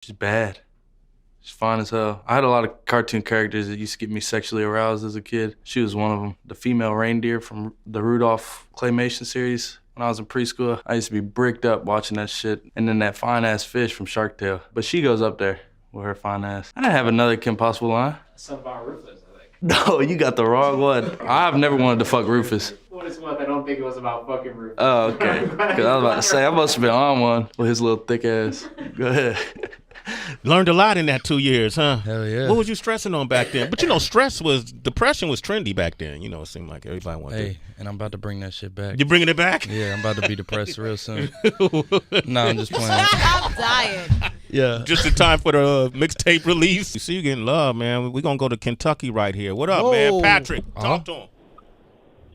She's bad. She's fine as hell. I had a lot of cartoon characters that used to get me sexually aroused as a kid. She was one of them. The female reindeer from the Rudolph claymation series. When I was in preschool, I used to be bricked up watching that shit. And then that fine-ass fish from Shark Tale. But she goes up there with her fine ass. I didn't have another Kim Possible line. Something about Rufus, I think. No, you got the wrong one. I've never wanted to fuck Rufus. What is what? I don't think it was about fucking Rufus. Oh, okay. Because I was about to say, I must have been on one with his little thick ass. Go ahead. Learned a lot in that 2 years, huh? Hell yeah. What was you stressing on back then? But you know, depression was trendy back then. You know, it seemed like everybody wanted Hey, and I'm about to bring that shit back. You bringing it back? Yeah, I'm about to be depressed real soon. No, I'm just playing. I'm dying. Yeah. Just in time for the mixtape release. You see you getting love, man. We're going to go to Kentucky right here. What up, man? Patrick, talk to him.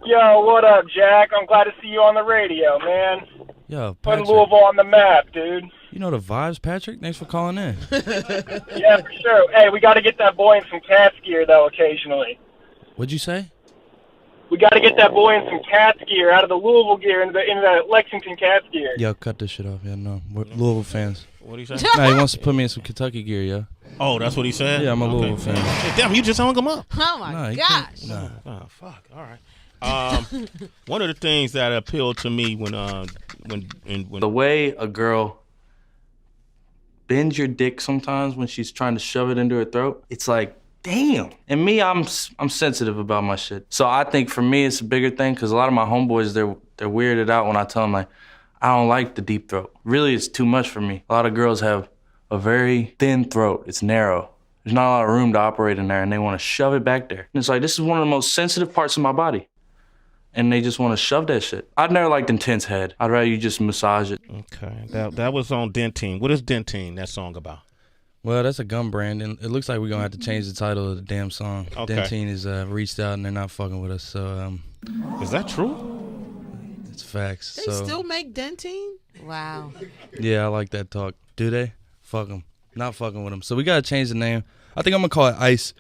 Yo, what up, Jack? I'm glad to see you on the radio, man. Yo, Putting Patrick. Louisville on the map, dude. You know the vibes, Patrick? Thanks for calling in. Yeah, for sure. Hey, we got to get that boy in some Cats gear, though, occasionally. What'd you say? We got to get that boy in some Cats gear, out of the Louisville gear into the Lexington Cats gear. Yo, cut this shit off. Yeah, no. We're Louisville fans. What did he say? No, he wants to put me in some Kentucky gear, yo. Oh, that's what he said? Yeah, I'm a Louisville fan. Hey, damn, you just hung him up. Oh, my gosh. Nah. Oh, fuck. All right. One of the things that appealed to me when The way a girl bends your dick sometimes when she's trying to shove it into her throat, it's like, damn. And me, I'm sensitive about my shit. So I think for me, it's a bigger thing because a lot of my homeboys, they're weirded out when I tell them, like, I don't like the deep throat. Really, it's too much for me. A lot of girls have a very thin throat. It's narrow. There's not a lot of room to operate in there, and they want to shove it back there. And it's like, this is one of the most sensitive parts of my body. And they just want to shove that shit. I'd never liked intense head. I'd rather you just massage it. Okay, that was on Dentine. What is Dentine, that song about? Well, that's a gum brand, and it looks like we're going to have to change the title of the damn song. Okay. Dentine has reached out, and they're not fucking with us, so... Is that true? It's facts. They still make Dentine? Wow. Yeah, I like that talk. Do they? Fuck them. Not fucking with them. So we got to change the name. I think I'm going to call it Ice.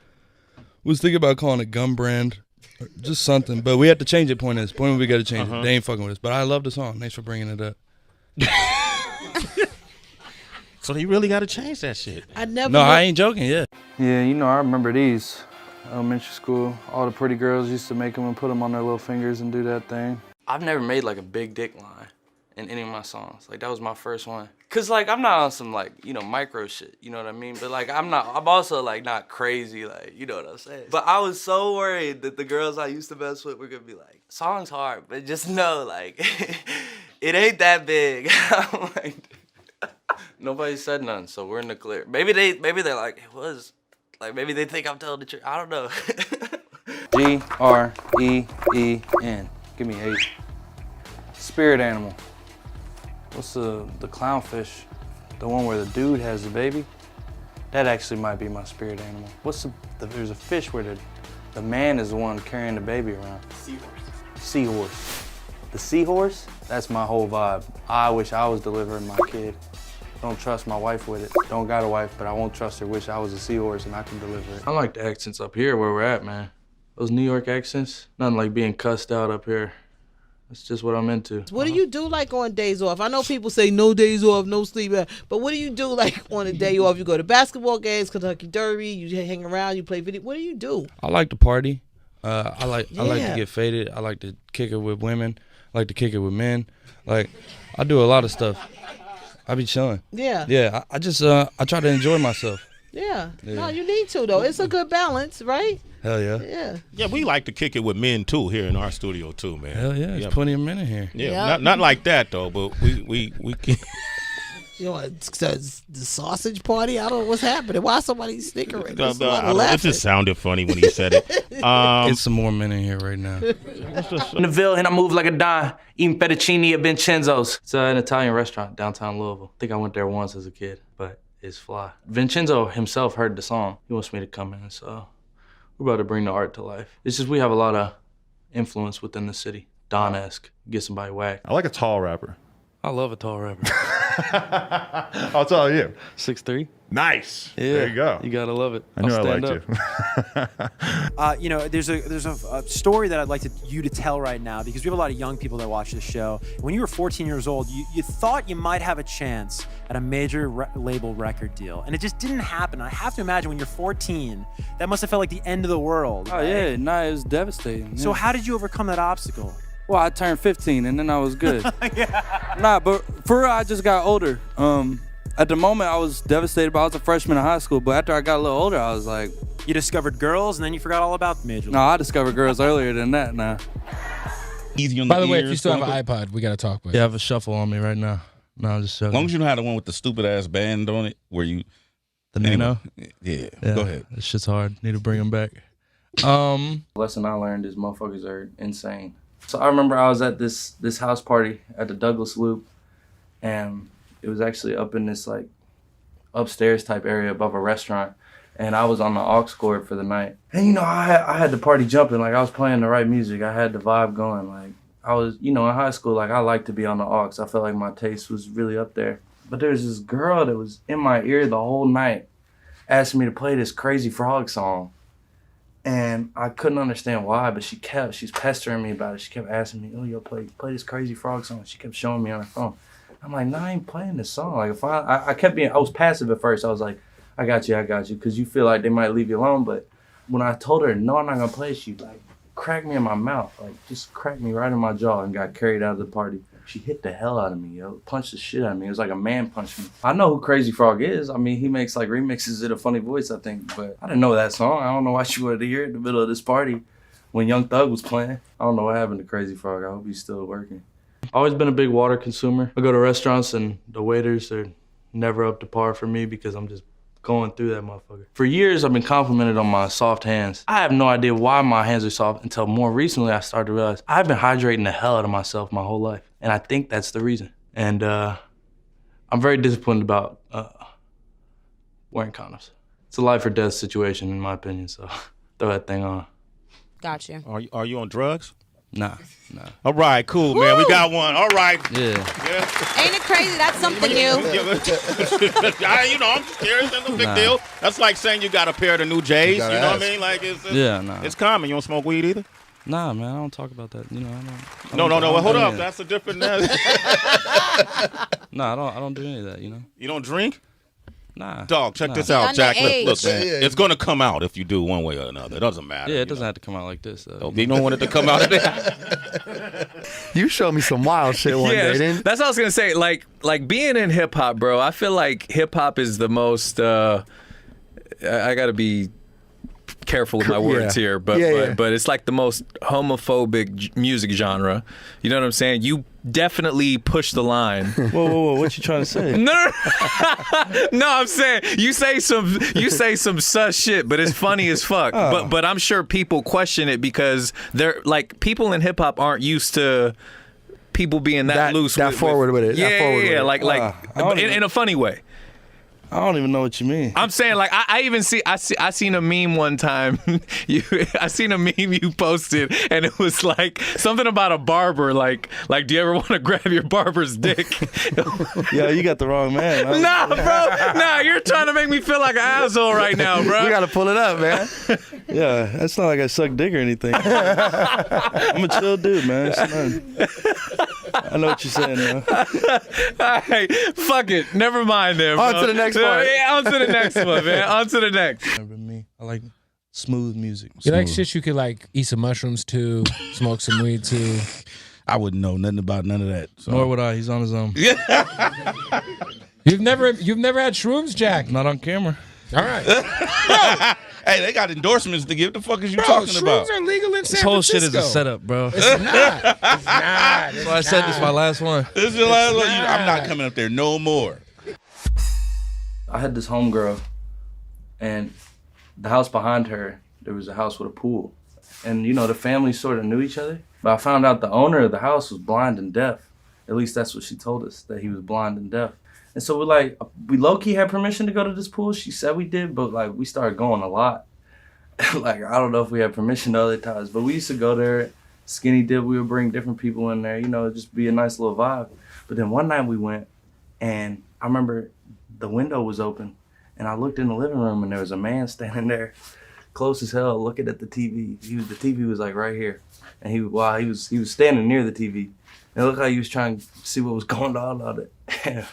Was thinking about calling it Gum Brand. Or just something. But we have to change it, point is. Point we got to change it. They ain't fucking with us. But I love the song. Thanks for bringing it up. So they really got to change that shit. No, I ain't joking, yeah. Yeah, you know, I remember these. Elementary school, all the pretty girls used to make them and put them on their little fingers and do that thing. I've never made like a big dick line in any of my songs. Like that was my first one. Cause like I'm not on some like, you know, micro shit, you know what I mean? But like I'm also like not crazy, like, you know what I'm saying? But I was so worried that the girls I used to mess with were gonna be like, song's hard, but just know like, it ain't that big. I'm like, nobody said nothing, so we're in the clear. Maybe they're like, it was. Like, maybe they think I'm telling the truth. I don't know. G-R-E-E-N. Give me 8. Spirit animal. What's the clownfish? The one where the dude has the baby? That actually might be my spirit animal. There's a fish where the man is the one carrying the baby around. Seahorse. The seahorse? That's my whole vibe. I wish I was delivering my kid. Don't trust my wife with it. Don't got a wife, but I won't trust her. Wish I was a seahorse and I can deliver it. I like the accents up here where we're at, man. Those New York accents, nothing like being cussed out up here. That's just what I'm into. What do you do like on days off? I know people say no days off, no sleep, but what do you do like on a day off? You go to basketball games, Kentucky Derby, you hang around, you play video. What do you do? I like to party. I like to get faded. I like to kick it with women. I like to kick it with men. Like, I do a lot of stuff. I be chilling. Yeah. Yeah, I just I try to enjoy myself. Yeah. No, you need to though. It's a good balance, right? Hell yeah. Yeah. Yeah, we like to kick it with men too here in our studio too, man. Hell yeah, there's plenty of men in here. Yeah, not like that though, but we can. You know, the sausage party. I don't know what's happening. Why somebody snickering? It just sounded funny when he said it. Get some more men in here right now. In the Ville, and I move like a dime, eating fettuccine at Vincenzo's. It's an Italian restaurant downtown Louisville. I think I went there once as a kid, but it's fly. Vincenzo himself heard the song. He wants me to come in, so we're about to bring the art to life. It's just we have a lot of influence within the city. Don-esque. Get somebody whacked. I like a tall rapper. I love a tall rapper. How tall are you? 6'3". Nice. Yeah. There you go. You gotta love it. I knew I I'll stand liked You know, there's a story that I'd like you to tell right now, because we have a lot of young people that watch this show. When you were 14 years old, you thought you might have a chance at a major label record deal, and it just didn't happen. I have to imagine when you're 14, that must have felt like the end of the world. Oh, right? yeah. Nah, it was devastating. So yeah. how did you overcome that obstacle? Well, I turned 15 and then I was good. Nah, but for real, I just got older. At the moment, I was devastated, but I was a freshman in high school. But after I got a little older, I was like... You discovered girls and then you forgot all about the major league. No, I discovered girls earlier than that now. Easy on By the the way, ears, if you still have quote an unquote. iPod, we got to talk about Yeah, I it. have a shuffle on me right now. No, I'm just As long joking. as you know how the one with the stupid ass band on it, where you The Nano? Yeah, Yeah, go ahead. That shit's hard. Need to bring him back. The lesson I learned is motherfuckers are insane. So I remember I was at this house party at the Douglas Loop, and it was actually up in this like upstairs type area above a restaurant, and I was on the aux cord for the night. And you know, I had the party jumping, like I was playing the right music, I had the vibe going, like I was, you know, in high school, like I liked to be on the aux. I felt like my taste was really up there. But there's this girl that was in my ear the whole night, asking me to play this Crazy Frog song. And I couldn't understand why, but she's pestering me about it. She kept asking me, oh, yo, play this Crazy Frog song. She kept showing me on her phone. I'm like, nah, I ain't playing this song. Like, if I was passive at first. I was like, I got you, because you feel like they might leave you alone. But when I told her, no, I'm not gonna play, she like cracked me in my mouth, like just cracked me right in my jaw and got carried out of the party. She hit the hell out of me, yo. Punched the shit out of me. It was like a man punched me. I know who Crazy Frog is. I mean, he makes like remixes in a funny voice, I think. But I didn't know that song. I don't know why she wanted to hear it in the middle of this party when Young Thug was playing. I don't know what happened to Crazy Frog. I hope he's still working. I've always been a big water consumer. I go to restaurants and the waiters are never up to par for me because I'm just going through that motherfucker. For years, I've been complimented on my soft hands. I have no idea why my hands are soft until more recently I started to realize I've been hydrating the hell out of myself my whole life. And I think that's the reason. And I'm very disciplined about wearing condoms. It's a life or death situation in my opinion, so throw that thing on. Got you. Are you on drugs? Nah. All right, cool, man. We got one. All right. Yeah. Ain't it crazy? That's something new. You know, I'm serious. That's no big deal. That's like saying you got a pair of the new J's. You know what I mean? Like it's common. You don't smoke weed either? Nah, man, I don't talk about that. You know, I No. don't Hold do up. any of That's a different. Nah, I don't do any of that. You know. You don't drink? Nah. Dog, check this out, Jack. Underage. Look, man, it's gonna come out if you do one way or another. It doesn't matter. Yeah, it doesn't have to come out like this. Though. Oh, you don't want it to come out of there? You showed me some wild shit one day, didn't you? That's what I was gonna say. Like being in hip hop, bro. I feel like hip hop is the most. I gotta be careful with my words here, but it's like the most homophobic music genre. You know what I'm saying? You definitely push the line. Whoa! What you trying to say? No, I'm saying you say some sus shit, but it's funny as fuck. But I'm sure people question it because they're like people in hip hop aren't used to people being that loose, forward with it. Yeah, like in a funny way. I don't even know what you mean. I'm saying, like, I seen a meme one time. I seen a meme you posted, and it was like something about a barber. Like, do you ever want to grab your barber's dick? Yeah, you got the wrong man. Nah, bro. Nah, you're trying to make me feel like an asshole right now, bro. We gotta pull it up, man. Yeah, that's not like I suck dick or anything. I'm a chill dude, man. I know what you're saying now. All right, fuck it. Never mind there, bro. On to the next part. Yeah, on to the next one, man. On to the next. Remember me? I like smooth music. You like shit you could like eat some mushrooms too, smoke some weed too. I wouldn't know nothing about none of that. So. Nor would I. He's on his own. You've never had shrooms, Jack? Not on camera. All right. Hey, they got endorsements to give. The fuck is you Bro, talking about? Shrooms are legal in San This whole Francisco. shit is a setup, bro. It's not. It's not. That's why I said this is my last one. This is your last one. I'm not coming up there no more. I had this homegirl, and the house behind her, there was a house with a pool. And, you know, the families sort of knew each other. But I found out the owner of the house was blind and deaf. At least that's what she told us, that he was blind and deaf. And so we low-key had permission to go to this pool. She said we did, but, like, we started going a lot. Like, I don't know if we had permission the other times, but we used to go there, skinny dip. We would bring different people in there, you know, just be a nice little vibe. But then one night we went, And I remember the window was open, and I looked in the living room, and there was a man standing there, close as hell, looking at the TV. The TV was like right here, and he was standing near the TV. And it looked like he was trying to see what was going on it.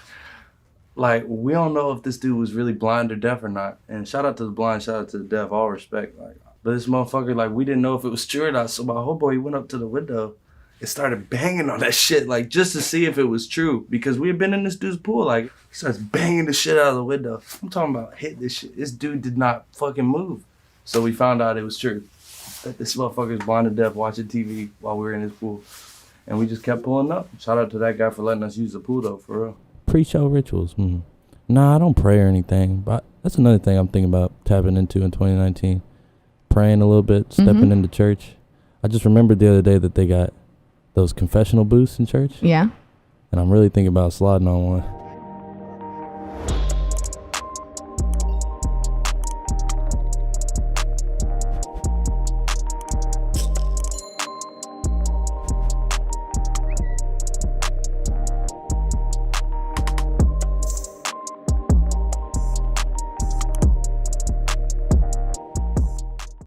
Like, we don't know if this dude was really blind or deaf or not. And shout out to the blind, shout out to the deaf, all respect. Like, but this motherfucker, like, we didn't know if it was true or not. So my homeboy, he went up to the window and started banging on that shit, like, just to see if it was true. Because we had been in this dude's pool. Like, he starts banging the shit out of the window. I'm talking about hit this shit. This dude did not fucking move. So we found out it was true. That this motherfucker's blind and deaf watching TV while we were in his pool. And we just kept pulling up. Shout out to that guy for letting us use the pool, though, for real. Pre-show rituals. Nah, I don't pray or anything, but that's another thing I'm thinking about tapping into in 2019. Praying a little bit, stepping into church. I just remembered the other day that they got those confessional booths in church. Yeah. And I'm really thinking about sliding on one.